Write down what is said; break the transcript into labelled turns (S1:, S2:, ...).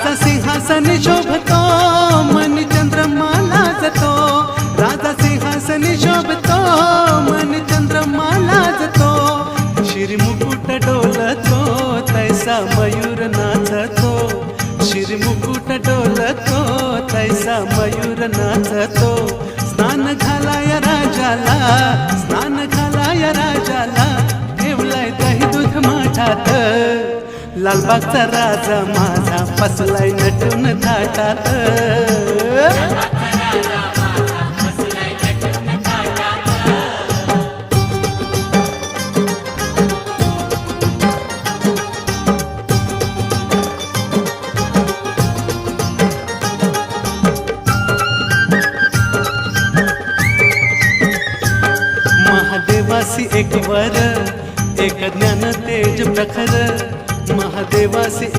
S1: राजा सिंहासन शोभतो मन चंद्रमा लाजतो, राजा सिंहासन शोभतो मन चंद्रमा लाजतो, शिरमुकुट डोलतो तैसा मयूर नाचतो, शिरमुकुट डोलतो तैसा मयूर नाचतो, स्नान घालाया राजाला, स्नान घालाया राजाला, ठेवलाय दही दूध माठात, लालबागचा राजा माझा बसलाय नटून थाटात. महादेवासी एक वर एक ज्ञान तेज प्रखर, महादेवासी